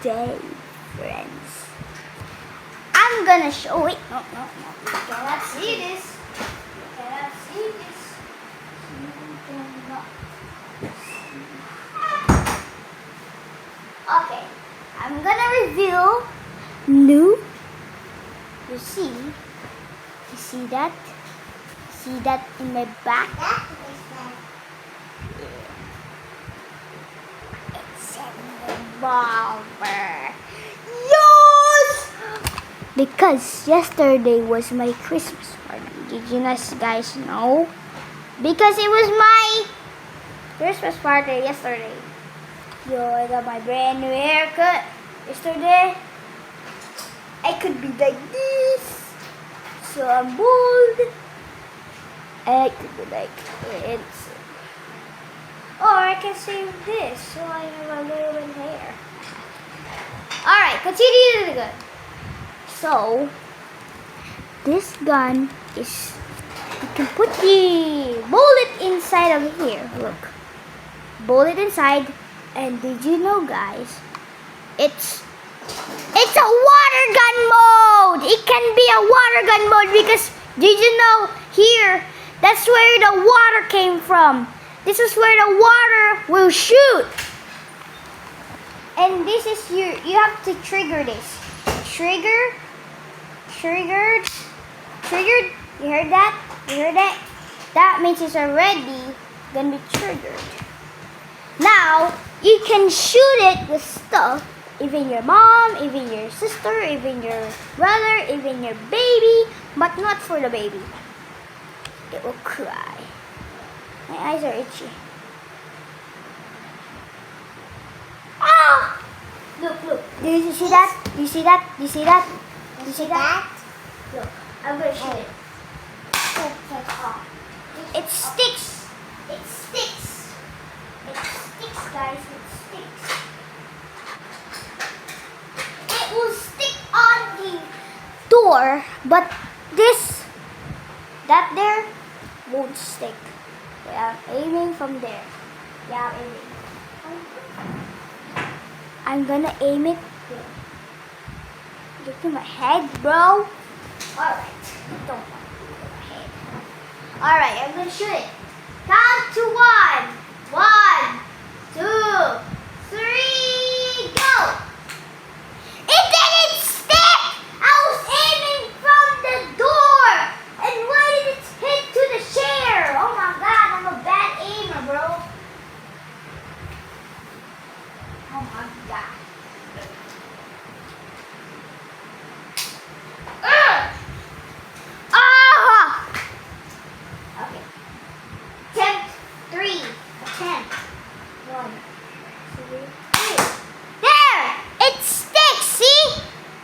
day, friends. I'm gonna show it. No, you cannot see this. You cannot see this. You cannot see. Okay, I'm gonna reveal new. You see that? See that in my back? It's a revolver. Yes! Because yesterday was my Christmas party. Did you guys know? Because it was my Christmas party yesterday. Yo, I got my brand new haircut yesterday. I could be like this. So I'm bald. I could be like this. Or I can save this so I have a little bit of hair. Alright, continue to the gun. So, this gun is, you can put the bullet inside of here. Look. Bullet inside. And did you know, guys, it's a water gun mode. It can be a water gun mode because did you know here, that's where the water came from. This is where the water will shoot. And this is you have to trigger this. Triggered. You heard that? That means it's already gonna be triggered. Now, you can shoot it with stuff. Even your mom, even your sister, even your brother, even your baby. But not for the baby. It will cry. My eyes are itchy. Ah! Look. Do you see that? Do you see that? Look, I'm gonna shoot it. It sticks. Guys. It sticks. It will stick on the door, but that there won't stick. I'm aiming from there. I'm aiming. I'm gonna aim it there. Look at my head, bro. Alright. Don't look at my head. Alright, I'm gonna shoot it. Count to 1. 1, 2, 3, go! It didn't stick! I was aiming from the door! And why did it hit to the chair? Oh my god, I'm a bad aimer, bro. Oh my god. Okay. Attempt 3. Attempt. 1, 2, 3. There! It sticks, see?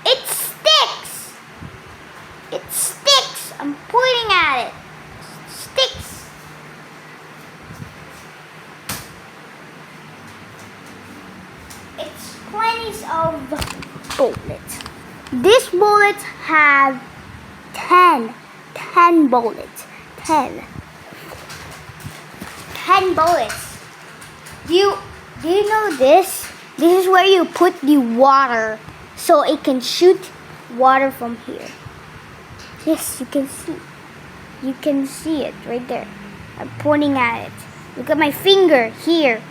It sticks. I'm pointing at it. Sticks. It's plenty of bullets. These bullets have 10 bullets. 10 bullets. Do you know this? This is where you put the water so it can shoot water from here. Yes, you can see. You can see it right there. I'm pointing at it. Look at my finger here.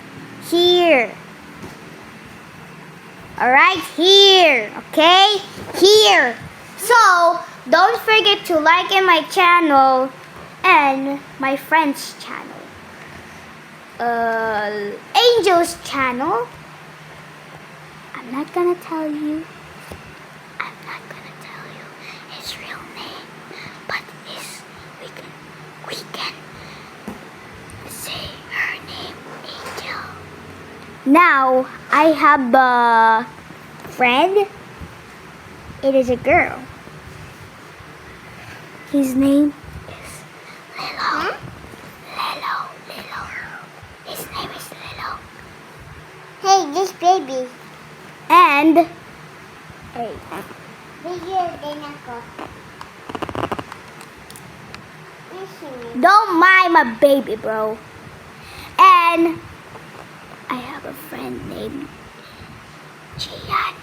Alright, here. Okay? Here. So, don't forget to like in my channel and my friend's channel. Angel's channel. I'm not gonna tell you his real name, but we can say her name, Angel. Now I have a friend. It is a girl. His name is Lilo. Lilo. His name is Lilo. Hey, this baby. And hey. Don't mind my baby, bro. And I have a friend named Gian.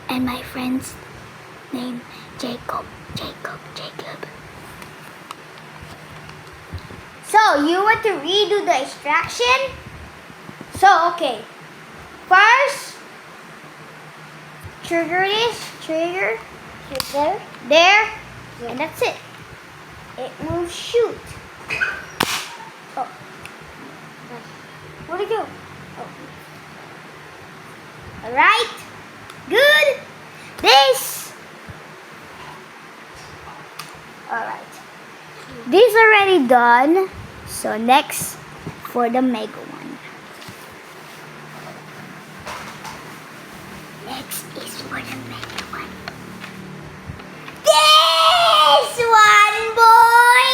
And my friend's name Jacob. So you want to redo the extraction? So okay. First, trigger there, and that's it. It will shoot. Oh. Where'd it go? Oh. Alright. Good. This. Alright. This already done. So next for the mega one. Next is for the mega one. This one, boy.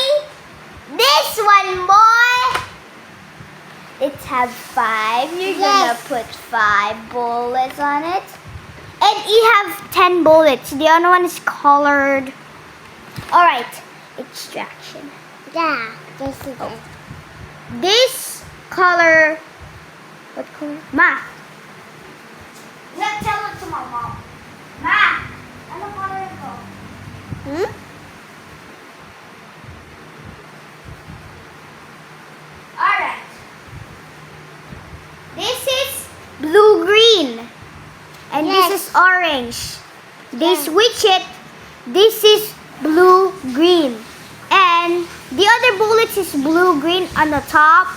This one, boy. It has 5. You're gonna put 5 bullets on it. And you have 10 bullets. The other one is colored. Alright. Extraction. Yeah, this is it. This color. What color? Ma. Let's tell it to my mom. Ma. Ano color ito? Alright. This is blue-green. And Yes. this is orange. They switch it. This is blue-green. And the other bullets is blue-green on the top.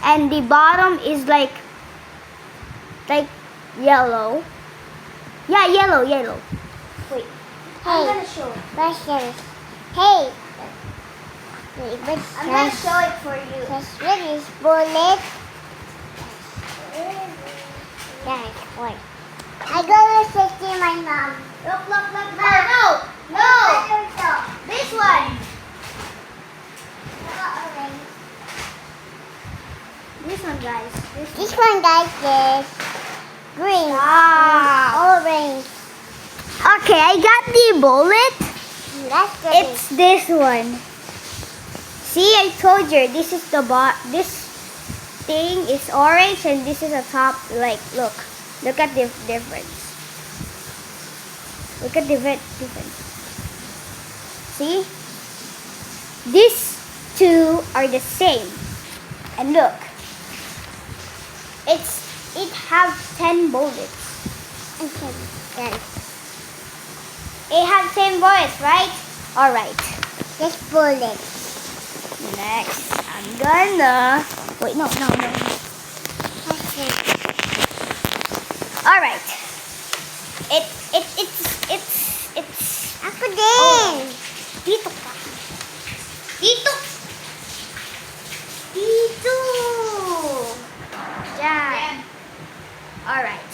And the bottom is like yellow. Yeah, yellow. Wait. I'm Hey. gonna show it. Questions. Hey. Wait, what's I'm gonna show it for you. what is bullet? That's what. I go to see my mom. Look. No. This one. This one, guys. This one, guys, is green. Orange. Okay, I got the bullet. That's good. It's this one. See, I told you. This is the This thing is orange, and this is a top. Like, look at the difference. Look at the difference. See, these two are the same. And look, it has 10 bullets. Okay. It has 10 bullets, right? All right. This bullet. Next, I'm gonna wait. No. Okay. All right. It's. Ako din. Dito ka. Dito. Yan. All right.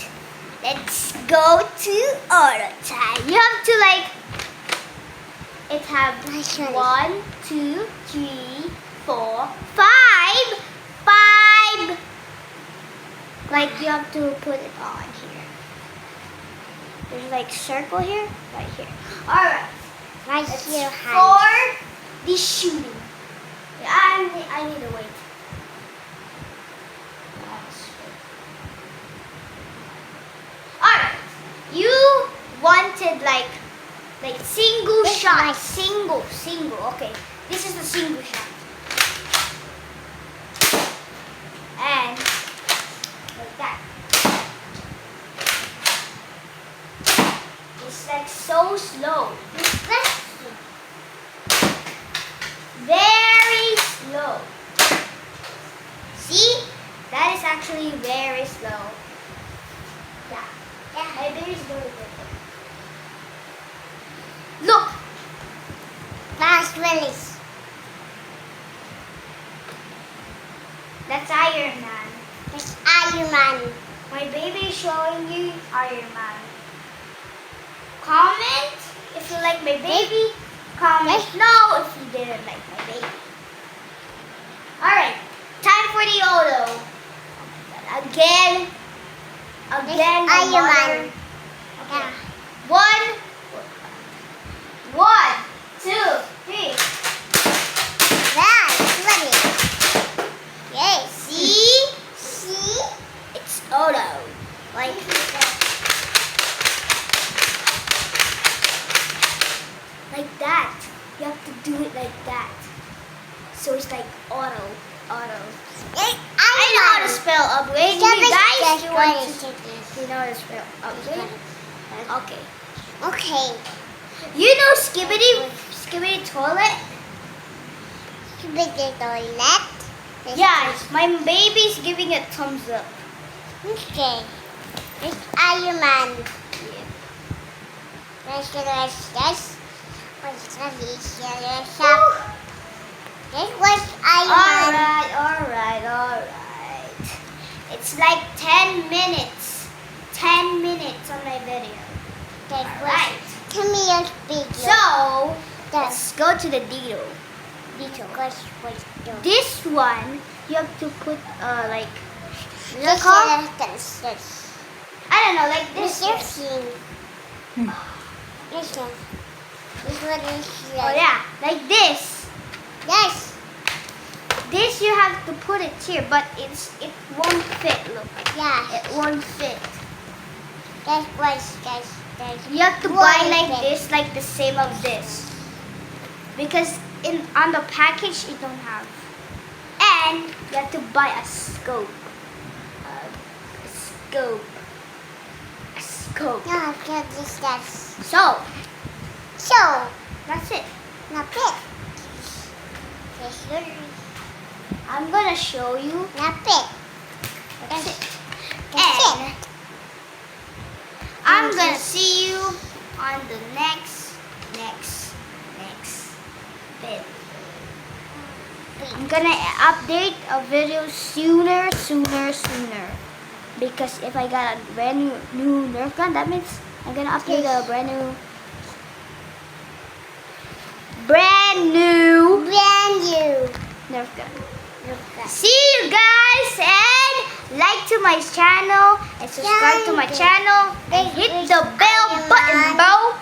Let's go to auto time. You have to it have 1, 2, 3, 4, 5. 5. Like you have to put it on here. There's circle here, right here. All right. Right It's here, for the shooting. I need to wait. Alright. You wanted like single shot. Single. Okay. This is the single shot. And like that. It's so slow. Very slow. See? That is actually very slow. Yeah. My baby's very good. Look! Fast release. That's Iron Man. It's Iron Man. My baby is showing you Iron Man. Comment if you like my baby. Comment no if you didn't like my baby. Alright, time for the auto. Again, the Iron mother. Man. Okay. Yeah. 1, 2, 3. That's ready. Yes. See? that. You have to do it like that. So it's like auto. I know how to spell upgrade. You guys, you want to know how to spell upgrade? Okay. Okay. You know Skibbity toilet? With the toilet. Yeah, my baby's giving it thumbs up. Okay. It's Iron Man. This was Iron Man. Alright. It's like 10 minutes. 10 minutes on my video. Alright. 10 minutes video. So, let's go to the detail. This one, you have to put like, what's it called? I don't know, like this. This one. This one is Oh yeah, like this. Yes. This you have to put it here, but it won't fit. Look, Yeah. it won't fit. That's You have to buy like this, like the same of this, because on the package it don't have. And you have to buy a scope. A scope. No, that's So that's it. not it. I'm gonna show you. Not it. That's it. That's And I'm gonna see you on the next video. I'm gonna update a video sooner. Because if I got a brand new Nerf gun, that means I'm gonna update a brand new Nerf gun. See you guys, and like to my channel and subscribe to my channel and hit the bell button, bro.